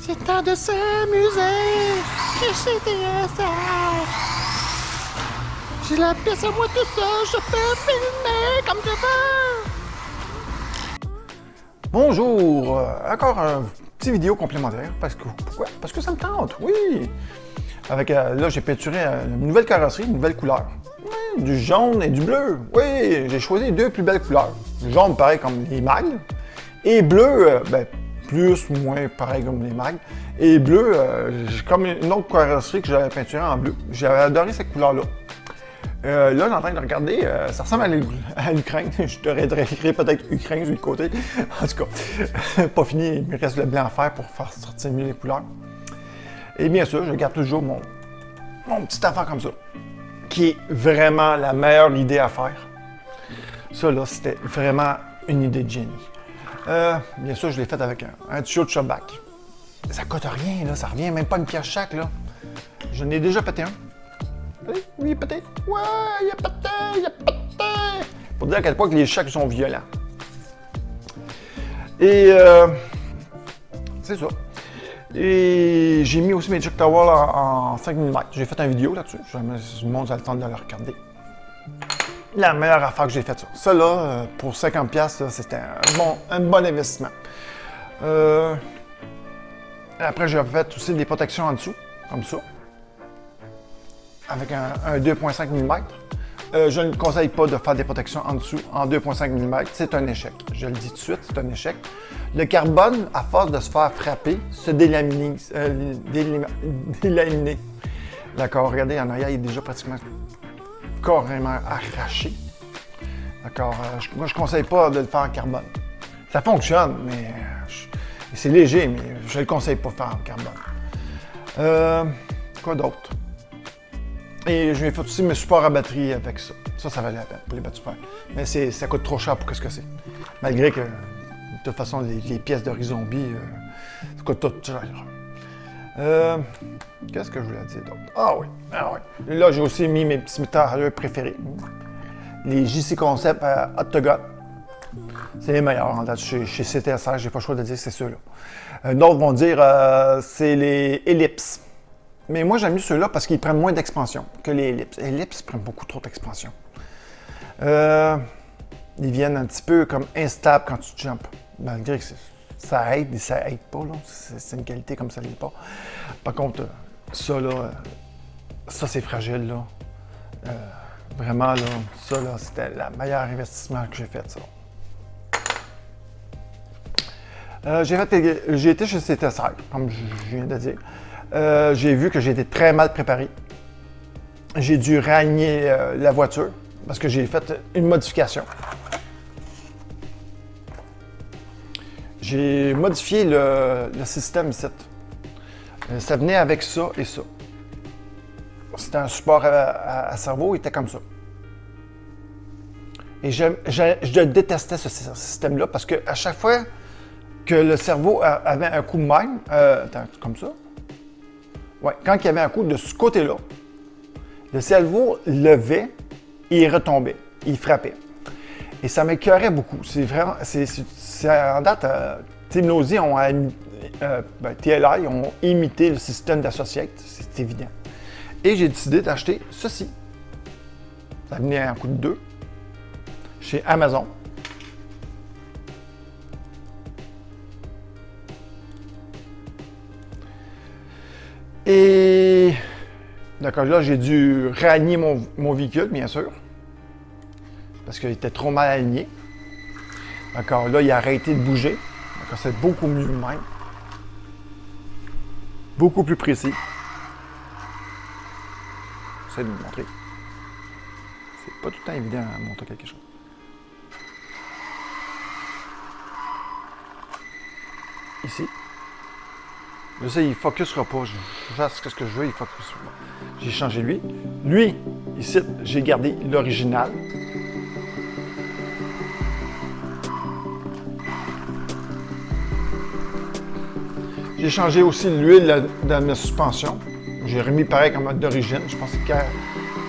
C'est temps de s'amuser chez CTSR. J'ai la pièce à moi tout seul, je peux filmer comme je veux. Bonjour, encore un petit vidéo complémentaire. Pourquoi? Parce que ça me tente, oui. Avec, là, j'ai peinturé une nouvelle carrosserie, une nouvelle couleur. Oui, du jaune et du bleu. Oui, j'ai choisi les deux plus belles couleurs. Le jaune, pareil comme les mags. Et bleu, plus ou moins pareil comme les mags. Et bleu, j'ai comme une autre carrosserie que j'avais peinturée en bleu. J'avais adoré cette couleur-là. Là, je suis en train de regarder, ça ressemble à l'Ukraine. Je devrais écrire peut-être Ukraine sur le côté. En tout cas, pas fini, il me reste le blanc à faire pour faire sortir mieux les couleurs. Et bien sûr, je garde toujours mon petit affaire comme ça, qui est vraiment la meilleure idée à faire. Ça, là, c'était vraiment une idée de génie. Bien sûr, je l'ai fait avec un tuyau de shopback. Ça coûte rien, là, ça revient même pas une pièce chaque, là. Je n'ai déjà pété un. Oui, peut-être. Ouais, il a pété. Pour dire à quel point que les chocs sont violents. Et c'est ça. Et j'ai mis aussi mes Chuck Towel en 5 mm. J'ai fait une vidéo là-dessus. Je le monde a le temps de le regarder. La meilleure affaire que j'ai faite, ça. Ça, là, pour 50$, c'était un bon investissement. Après, j'ai fait aussi des protections en dessous, comme ça. Avec un 2,5 mm. Je ne conseille pas de faire des protections en dessous en 2,5 mm. C'est un échec. Je le dis tout de suite, c'est un échec. Le carbone, à force de se faire frapper, se délaminer. D'accord, regardez, en arrière, il est déjà pratiquement carrément arraché. D'accord, moi, je ne conseille pas de le faire en carbone. Ça fonctionne, mais c'est léger, mais je ne le conseille pas de faire en carbone. Quoi d'autre? Et je vais faire aussi mes supports à batterie avec ça. Ça valait la peine pour les batteries. Mais ça coûte trop cher pour ce que c'est. Malgré que, de toute façon, les pièces de Zombie, ça coûte tout cher. Qu'est-ce que je voulais dire d'autre? Ah oui. Et là, j'ai aussi mis mes petits matériaux préférés. Les JC Concept Octagon. C'est les meilleurs en date chez CTSR. J'ai pas le choix de dire que c'est ceux-là. D'autres vont dire c'est les Ellipse. Mais moi, j'aime mieux ceux-là parce qu'ils prennent moins d'expansion que les ellipses. Les ellipses prennent beaucoup trop d'expansion. Ils viennent un petit peu comme instables quand tu jumps. Malgré que ça aide et ça aide pas. C'est une qualité comme ça l'est pas. Par contre, ça, là, ça c'est fragile. Là. Vraiment, là, ça, là, c'était le meilleur investissement que j'ai fait. Ça. J'ai été chez CTSR, comme je viens de dire. J'ai vu que j'ai été très mal préparé. J'ai dû réaligner la voiture parce que j'ai fait une modification. J'ai modifié le système ici. Ça venait avec ça et ça. C'était un support à cerveau, il était comme ça. Et je détestais ce système-là parce qu'à chaque fois que le cerveau avait un coup de même, comme ça, ouais, quand il y avait un coup de ce côté-là, le cerveau levait et il retombait, il frappait. Et ça m'écœurait beaucoup. C'est vraiment, en date, TLI ont imité le système d'Associate, c'est évident. Et j'ai décidé d'acheter ceci. Ça venait à un coup de 2 chez Amazon. Et d'accord, là, j'ai dû réaligner mon véhicule, bien sûr, parce qu'il était trop mal aligné. D'accord, là, il a arrêté de bouger. D'accord, c'est beaucoup mieux même. Beaucoup plus précis. J'essaie de vous montrer. C'est pas tout le temps évident à montrer quelque chose. Ici. Je sais, il ne focusera pas. Je fasse ce que je veux, il focus pas. J'ai changé lui. Lui, ici, j'ai gardé l'original. J'ai changé aussi l'huile dans ma suspension. J'ai remis pareil comme d'origine. Je pense que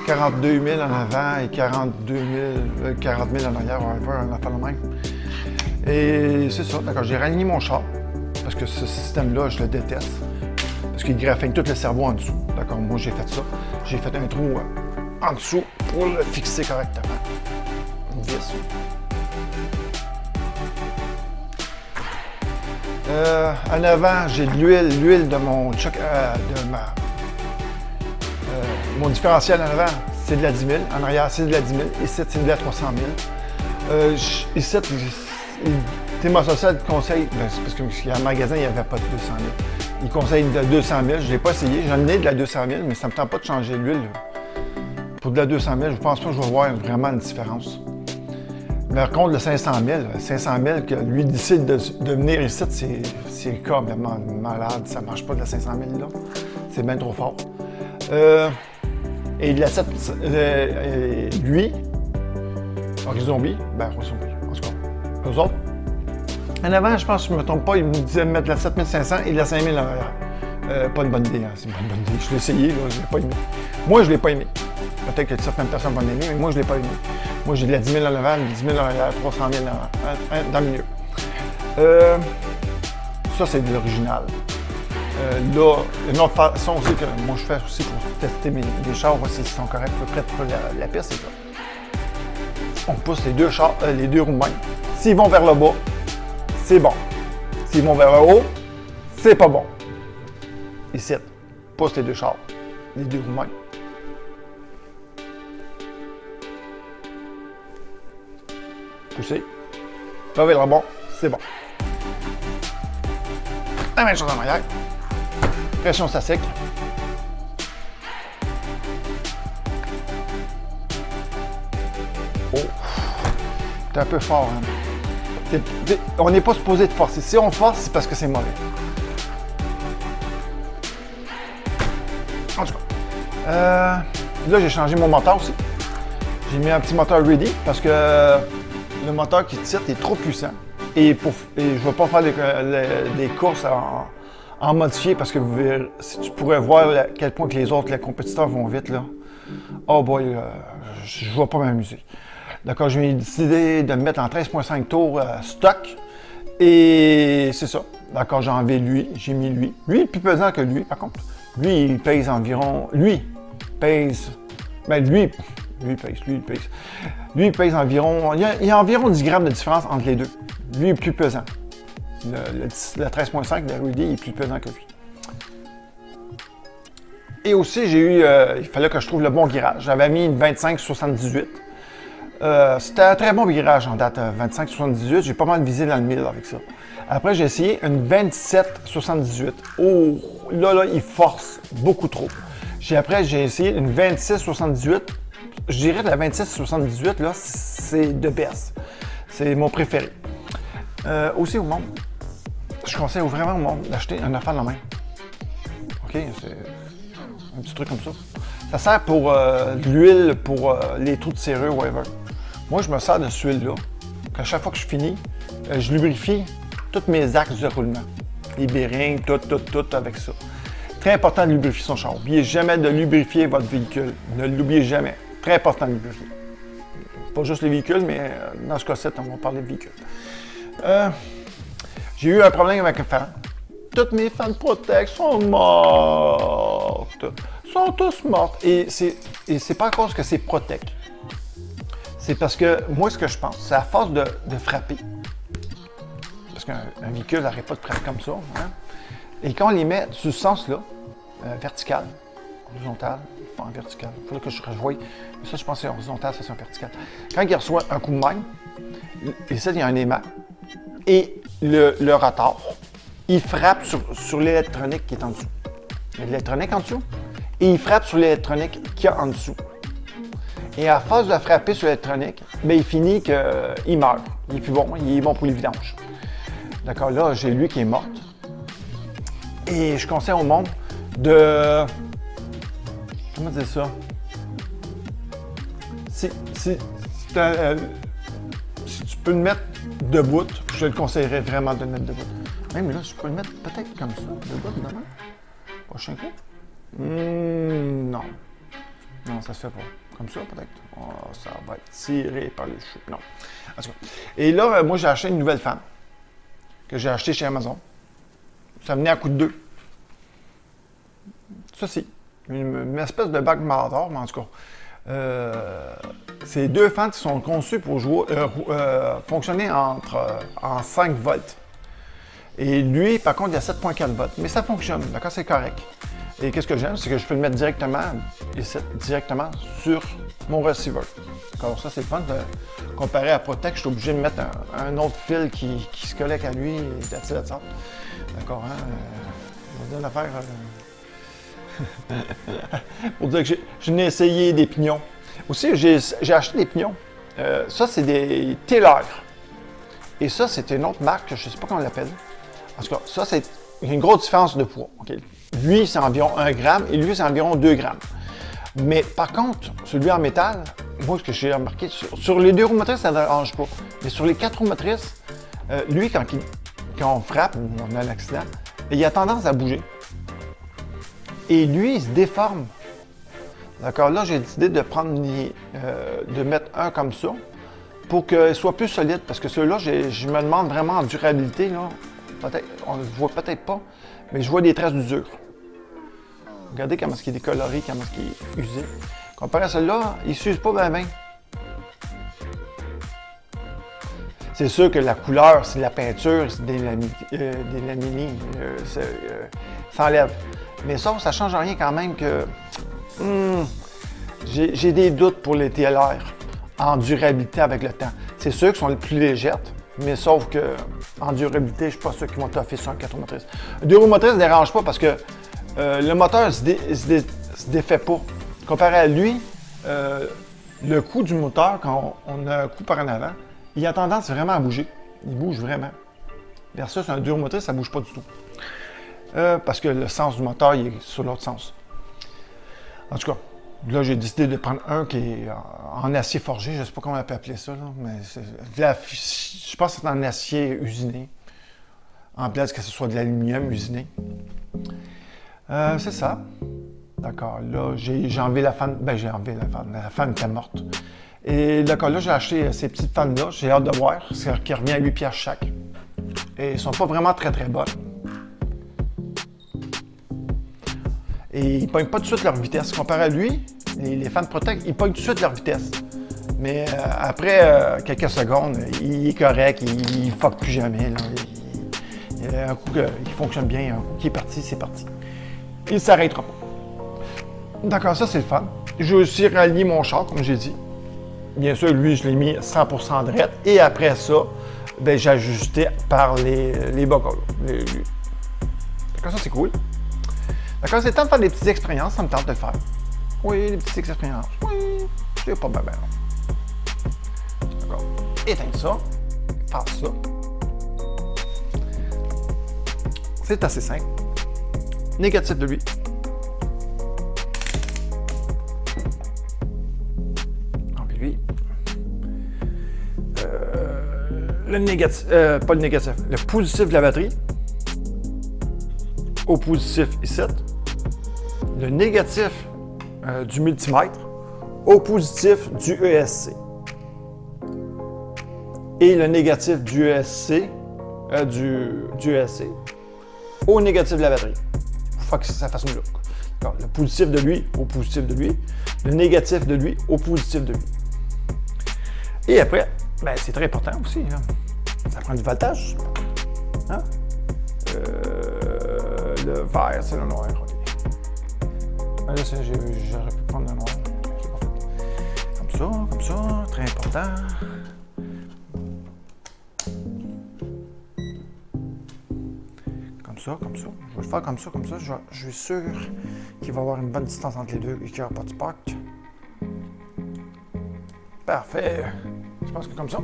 42 000 en avant et 40 000 en arrière. On va faire un affaire le même. Et c'est ça. D'accord, j'ai réaligné mon char. Parce que que ce système-là, je le déteste. Parce qu'il graphine tout le cerveau en dessous. D'accord? Moi, j'ai fait ça. J'ai fait un trou en dessous pour le fixer correctement. Une vis. En avant, j'ai de l'huile de mon mon différentiel en avant, c'est de la 10 000. En arrière, c'est de la 10 000. Ici, c'est de la 300 000. Ici, Théma Social conseille, c'est parce qu'il y a un magasin, il n'y avait pas de 200 000. Il conseille de 200 000. Je ne l'ai pas essayé. J'en ai de la 200 000, mais ça ne me tente pas de changer l'huile. Pour de la 200 000, je ne pense pas que je vais voir vraiment une différence. Mais par contre, le 500 000, que lui décide de venir ici, c'est complètement malade. Ça ne marche pas de la 500 000 là. C'est bien trop fort. Et de la 7, lui, Horizon-B, ben Horizon-B, en tout cas, eux autres. En avant, je pense que je ne me trompe pas, ils me disaient de mettre la 7500 et de la 5000 en arrière. Pas une bonne idée, hein, c'est pas une bonne idée. Je l'ai essayé, là, je ne l'ai pas aimé. Moi, je ne l'ai pas aimé. Peut-être que certaines personnes vont l'aimer, mais moi, je ne l'ai pas aimé. Moi, j'ai de la 10 000 en avant, 10 000 en arrière, 300 000 dans le milieu. Ça, c'est de l'original. Là, une autre façon aussi que moi je fais aussi pour tester mes chars, voir s'ils sont corrects, prêts pour la piste, c'est ça. On pousse les deux roues de même. S'ils vont vers le bas, c'est bon. S'ils vont vers le haut, c'est pas bon. Ici, pousse les deux chars, les deux roues de même. Poussez. Là, vers le bas, c'est bon. La même chose en arrière. Pression, ça sec. Oh! C'est un peu fort, hein? On n'est pas supposé de forcer. Si on force, c'est parce que c'est mauvais. En tout cas. Là, j'ai changé mon moteur aussi. J'ai mis un petit moteur ready parce que le moteur qui tire est trop puissant. Et je ne vais pas faire des courses en modifié parce que si tu pourrais voir à quel point que les compétiteurs vont vite, là. Oh boy, je ne vais pas m'amuser. D'accord, j'ai décidé de me mettre en 13.5 tours stock. Et c'est ça. D'accord, j'ai enlevé lui, j'ai mis lui. Lui est plus pesant que lui, par contre. Lui, il pèse environ. Lui pèse environ. Il y a environ 10 grammes de différence entre les deux. Lui est plus pesant. Le 13.5 de Rudy est plus pesant que lui. Et aussi, il fallait que je trouve le bon virage. J'avais mis une 25-78. C'était un très bon virage en date 25-78. J'ai pas mal visé dans le 1000 avec ça. Après, j'ai essayé une 27-78. Oh, là, il force beaucoup trop. Après, j'ai essayé une 26-78. Je dirais que la 26-78, là, c'est de best. C'est mon préféré. Aussi au monde, je conseille vraiment au monde d'acheter un affaire de la main. OK? C'est un petit truc comme ça. Ça sert pour l'huile, pour les trous de serrure, whatever. Moi, je me sers de cette huile-là. À chaque fois que je finis, je lubrifie tous mes axes de roulement. Les bearings, tout avec ça. Très important de lubrifier son char. N'oubliez jamais de lubrifier votre véhicule. Ne l'oubliez jamais. Très important de lubrifier. Pas juste les véhicules, mais dans ce cas-ci, on va parler de véhicules. J'ai eu un problème avec un fan. Toutes mes fans Protect sont mortes. Sont tous mortes. Et c'est pas à cause que c'est Protect. C'est parce que moi, ce que je pense, c'est à force de frapper. Parce qu'un véhicule n'arrête pas de frapper comme ça. Hein? Et quand on les met sur ce sens-là, vertical, horizontal, pas en vertical, il faudrait que je rejoigne. Mais ça, je pense que c'est horizontal, ça c'est en vertical. Quand il reçoit un coup de main, ici, il y a un aimant. Et le rotor, il frappe sur l'électronique qui est en dessous. Il y a de l'électronique en dessous. Et il frappe sur l'électronique qu'il y a en dessous. Et à force de frapper sur l'électronique, ben, il finit qu'il meurt. Il est plus bon, il est bon pour les vidanges. D'accord, là, j'ai lui qui est morte. Et je conseille au monde de... Comment dire ça? Si tu peux le mettre debout, je le conseillerais vraiment de le mettre debout. Même là, je peux le mettre peut-être comme ça, debout, demain. Prochain coup? Non. Non, ça se fait pas. Comme ça, peut-être. Oh, ça va être tiré par les cheveux. Non. En tout cas. Et là, moi, j'ai acheté une nouvelle fan que j'ai achetée chez Amazon. Ça venait à coup de 2. Ça, c'est une espèce de bac Mardor, mais en tout cas. C'est 2 fans qui sont conçus pour jouer, fonctionner en 5 volts. Et lui, par contre, il y a 7.4 volts. Mais ça fonctionne, d'accord, c'est correct. Et qu'est-ce que j'aime, c'est que je peux le mettre directement, ici, directement sur mon receiver. D'accord, ça c'est le fun. Comparé à Protect, je suis obligé de mettre un autre fil qui se connecte à lui et that's it. D'accord, hein? Je vais dire l'affaire. Pour dire que je n'ai essayé des pignons. Aussi, j'ai acheté des pignons. Ça, c'est des Taylor. Et ça, c'est une autre marque, je ne sais pas comment on l'appelle. En tout cas, ça, c'est une grosse différence de poids. Okay? Lui, c'est environ 1 gramme et lui, c'est environ 2 grammes. Mais par contre, celui en métal, moi, ce que j'ai remarqué, sur les 2 roues motrices, ça ne dérange pas. Mais sur les 4 roues motrices, lui, quand on frappe ou on a un accident, il a tendance à bouger. Et lui, il se déforme. D'accord, là, j'ai décidé de prendre de mettre un comme ça pour qu'il soit plus solide. Parce que celui-là, je me demande vraiment en durabilité. Là. Peut-être, on ne le voit peut-être pas, mais je vois des traces d'usure. Regardez comment il est décoloré, comment il est usé. Comparé à celui-là, il ne s'use pas bien. C'est sûr que la couleur, c'est de la peinture, c'est des laminés, ça enlève. Mais ça ne change rien quand même que j'ai des doutes pour les TLR en durabilité avec le temps. C'est sûr qu'ils sont les plus légères, mais sauf que en durabilité, je ne suis pas sûr qu'ils vont toffer sur un 4 roues motrices. 2 roues motrices ne dérange pas parce que le moteur ne se défait pas. Comparé à lui, le coup du moteur, quand on a un coup par en avant, il a tendance vraiment à bouger. Il bouge vraiment. Versus un 2 roues motrices, ça ne bouge pas du tout. Parce que le sens du moteur, il est sur l'autre sens. En tout cas, là, j'ai décidé de prendre un qui est en acier forgé. Je ne sais pas comment on peut appeler ça, là, mais je pense que c'est en acier usiné. En place que ce soit de l'aluminium usiné. C'est ça. D'accord, là, j'ai enlevé la fan. Ben, j'ai enlevé la fan. La fan était morte. Et d'accord, là, j'ai acheté ces petites fans-là. J'ai hâte de voir. C'est qui revient à 8 piastres chaque. Et ils ne sont pas vraiment très, très bonnes. Et ils ne pognent pas tout de suite leur vitesse. Comparé à lui, les fans Protect, ils pognent tout de suite leur vitesse. Mais après quelques secondes, il est correct, il ne fuck plus jamais. Là. Il y a un coup qui fonctionne bien, un coup qui est parti, c'est parti. Il ne s'arrêtera pas. D'accord, ça c'est le fun. J'ai aussi rallié mon char, comme j'ai dit. Bien sûr, lui, je l'ai mis 100% droite. Et après ça, ben, j'ai ajusté par les buckles. D'accord, ça c'est cool. D'accord, c'est le temps de faire des petites expériences, ça me tente de le faire. Oui, des petites expériences. Oui, c'est pas mal. D'accord. Éteindre ça. Faire ça. C'est assez simple. Négatif de lui. Enlever lui. Le négatif, pas le négatif, le positif de la batterie. Au positif ici. Le négatif du multimètre au positif du ESC. Et le négatif du ESC, du ESC au négatif de la batterie. Il faut que ça fasse une look. Le positif de lui au positif de lui. Le négatif de lui au positif de lui. Et après, ben, c'est très important aussi. Hein. Ça prend du voltage. Hein? Le vert, c'est le noir. Là, j'aurais pu prendre le noir. Comme ça, très important. Comme ça. Je vais le faire comme ça. Je suis sûr qu'il va y avoir une bonne distance entre les deux et qu'il n'y aura pas de spark. Parfait. Je pense que comme ça,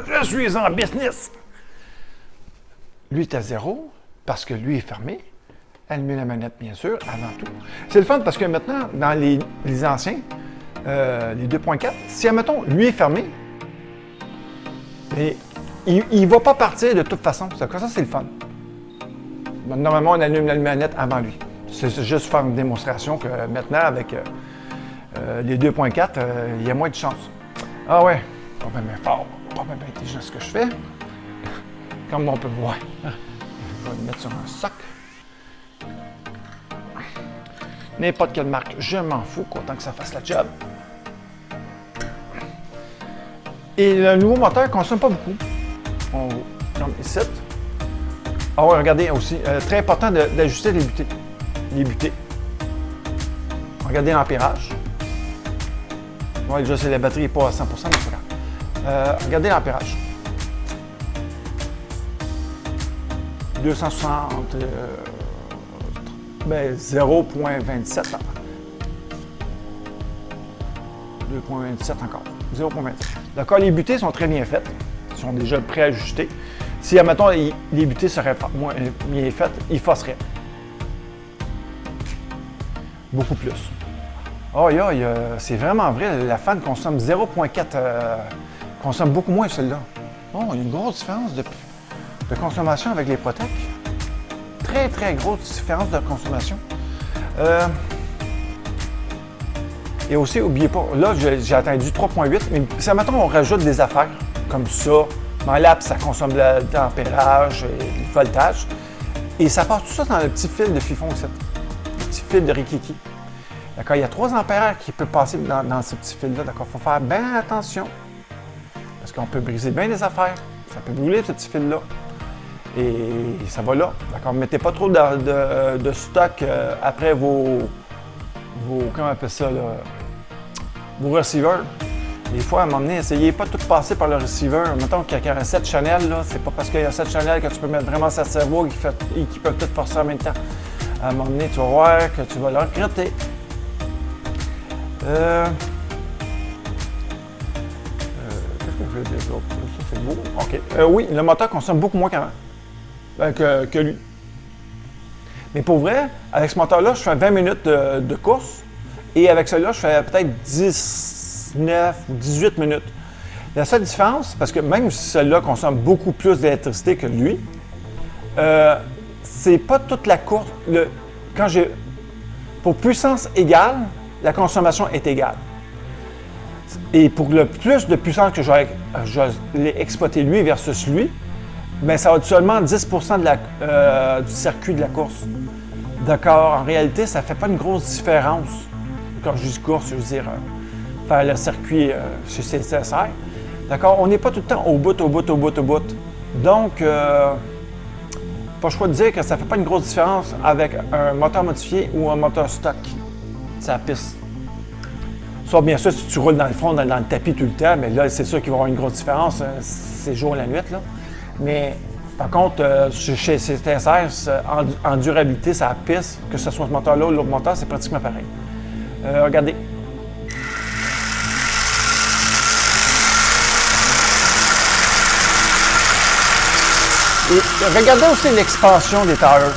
je suis en business. Lui est à 0 parce que lui est fermé. Allumer la manette, bien sûr, avant tout. C'est le fun parce que maintenant, dans les anciens, les 2.4, si, admettons, lui est fermé, et il ne va pas partir de toute façon. Ça, c'est le fun. Normalement, on allume la manette avant lui. C'est juste faire une démonstration que maintenant, avec les 2.4, il y a moins de chance. Ah ouais, pas bien fort, pas bien intelligent ce que je fais. Comme on peut voir. Je vais le mettre sur un sac. N'importe quelle marque, je m'en fous, autant que ça fasse la job. Et le nouveau moteur ne consomme pas beaucoup. On comme ici. Ah ouais, regardez aussi, très important d'ajuster les butées. Regardez l'ampérage. Ouais, déjà, c'est la batterie n'est pas à 100%, mais c'est pas grave. Regardez l'ampérage. 260, 0.27. 2.27 encore. 0.27. D'accord, les butées sont très bien faites. Ils sont déjà préajustés. Si, admettons, les butées seraient moins bien faites, ils forceraient. Beaucoup plus. Oh, c'est vraiment vrai. La fan consomme 0.4. Consomme beaucoup moins celle-là. Oh, il y a une grosse différence de consommation avec les Protec. Très, très grosse différence de consommation. Et aussi, n'oubliez pas, là, j'ai attendu 3.8, mais si, admettons, on rajoute des affaires comme ça, dans l'app, ça consomme de l'ampérage et le voltage. Et ça passe tout ça dans le petit fil de Fifon, le petit fil de Rikiki. D'accord, il y a 3 ampères qui peuvent passer dans ce petit fil-là. D'accord, il faut faire bien attention. Parce qu'on peut briser bien des affaires. Ça peut brûler ce petit fil-là. Et ça va là. D'accord, ne mettez pas trop de stock après vos. Comment on appelle ça, là? Vos receivers. Des fois, à un moment donné, essayez pas de tout passer par le receiver. Mettons qu'il y a un 7 Chanel, là, c'est pas parce qu'il y a 7 Chanel que tu peux mettre vraiment sa cerveau et qui peuvent tout forcer en même temps. À un moment donné, tu vas voir que tu vas le regretter. Qu'est-ce que je veux dire d'autre? Ça, c'est beau. OK. Oui, le moteur consomme beaucoup moins qu'avant. Que lui. Mais pour vrai, avec ce moteur-là, je fais 20 minutes de course. Et avec celui-là, je fais peut-être 19 ou 18 minutes. La seule différence, parce que même si celui-là consomme beaucoup plus d'électricité que lui, c'est pas toute la course. Pour puissance égale, la consommation est égale. Et pour le plus de puissance que je l'ai exploité lui versus lui, bien, ça va être seulement 10 % du circuit de la course. D'accord, en réalité, ça ne fait pas une grosse différence. Quand je dis course, je veux dire faire le circuit chez CCSR. D'accord, on n'est pas tout le temps au bout. Donc, pas le choix de dire que ça ne fait pas une grosse différence avec un moteur modifié ou un moteur stock. C'est la piste. Sauf bien sûr, si tu roules dans le fond, dans le tapis tout le temps, mais là, c'est sûr qu'il va y avoir une grosse différence, c'est jour et la nuit. Là. Mais par contre, chez CTSR, en durabilité, ça pisse, que ce soit ce moteur-là ou l'autre moteur, c'est pratiquement pareil. Regardez. Et regardez aussi l'expansion des tires.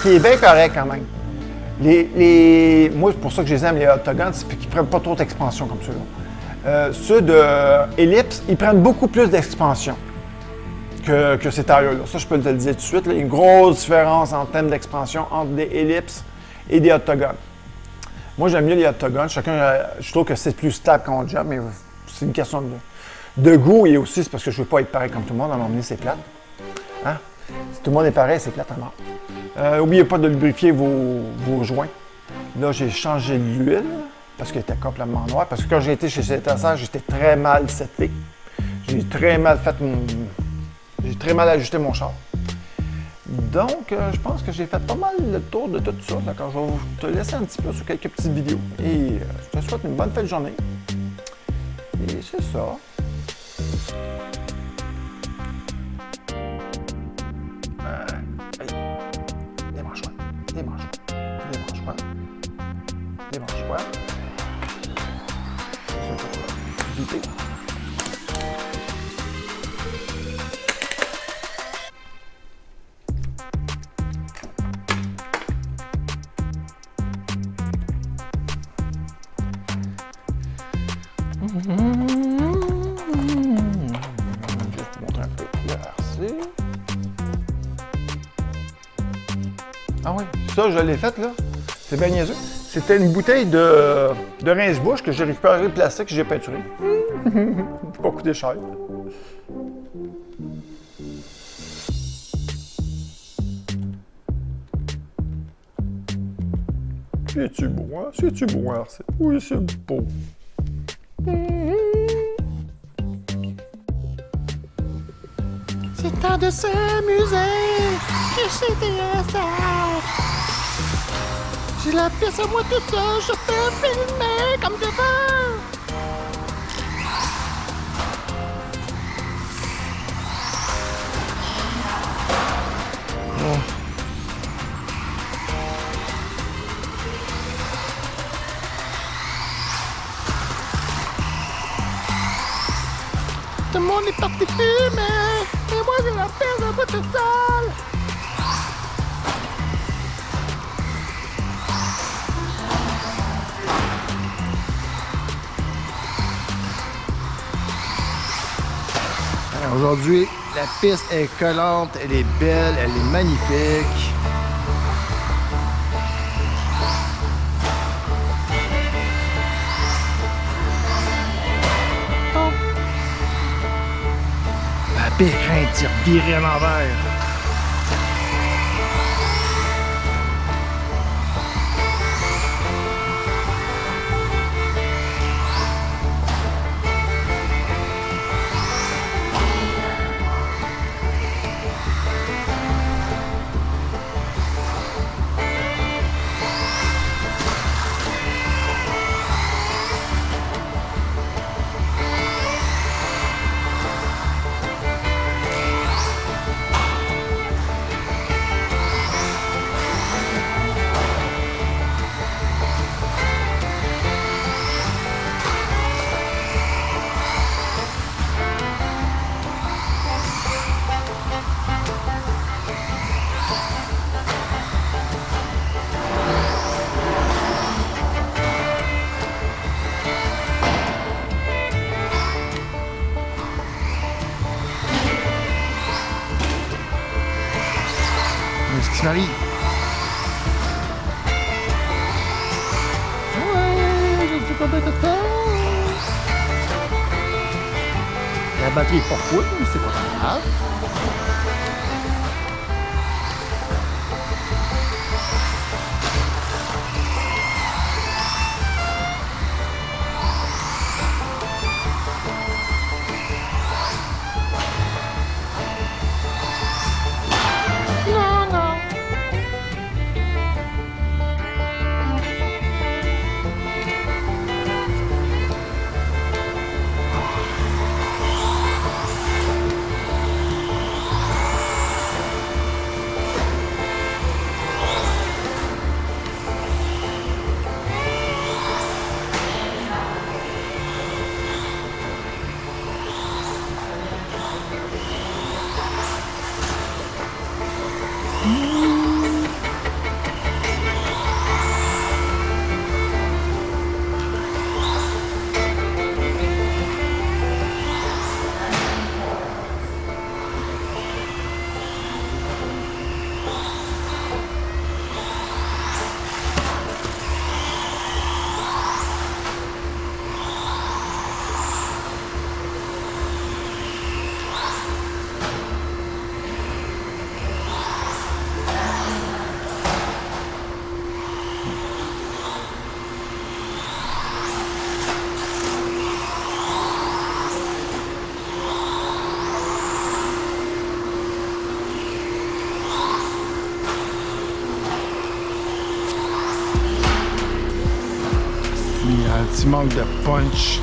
Qui est bien correct quand même. Moi, c'est pour ça que je les aime, les Octogons, c'est qu'ils ne prennent pas trop d'expansion comme ceux-là. Ceux de Ellipse, ils prennent beaucoup plus d'expansion que ces tailleurs-là. Ça, je peux te le dire tout de suite. Là, il y a une grosse différence en termes d'expansion entre des Ellipse et des Octogons. Moi, j'aime mieux les Octogons. Je trouve que c'est plus stable qu'on jump, mais c'est une question de goût et aussi c'est parce que je ne veux pas être pareil comme tout le monde. À un moment donné, c'est plate. Hein? Si tout le monde est pareil, c'est plate à mort. N'oubliez pas de lubrifier vos joints. Là, j'ai changé l'huile parce qu'elle était complètement noire. Parce que quand j'ai été chez CTSR, j'étais très mal seté. J'ai très mal ajusté mon char. Donc, je pense que j'ai fait pas mal le tour de tout ça. D'accord, je vais te laisser un petit peu sur quelques petites vidéos. Et je te souhaite une bonne fin de journée. Et c'est ça. Débranche-toi. Douter. Je vais te montrer un peu le RC. Ah oui, ça je l'ai fait là. C'est bien niaiseux. C'était une bouteille de rince-bouche que j'ai récupéré le plastique que j'ai peinturé. Pas coûté cher. C'est-tu beau, hein? C'est-tu beau, hein? Oui, c'est beau. C'est temps de s'amuser. Je sais TSR. J'ai la pièce à moi tout seul. Je peux filmer comme je veux. Tout le monde est parti fumer, et moi j'ai la pièce à moi tout seul. Aujourd'hui, la piste est collante, elle est belle, elle est magnifique. La périn tire viré à l'envers. Qu'est-ce qui m'arrive? Ouais, je suis combien de temps? La batterie est pas full, mais c'est pas grave. Non, non. Il y a un petit manque de punch.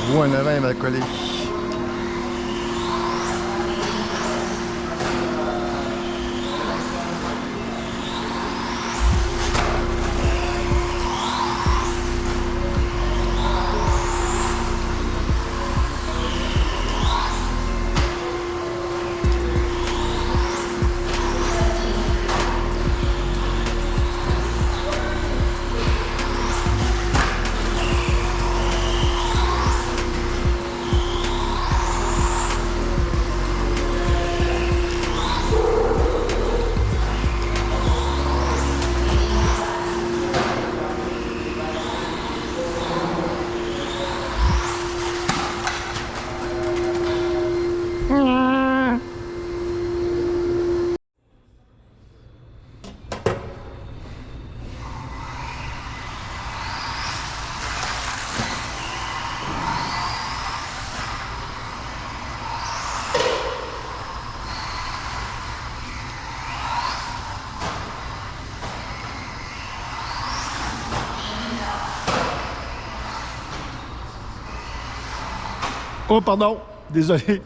roue en avant est mal collée. Oh, pardon, désolé.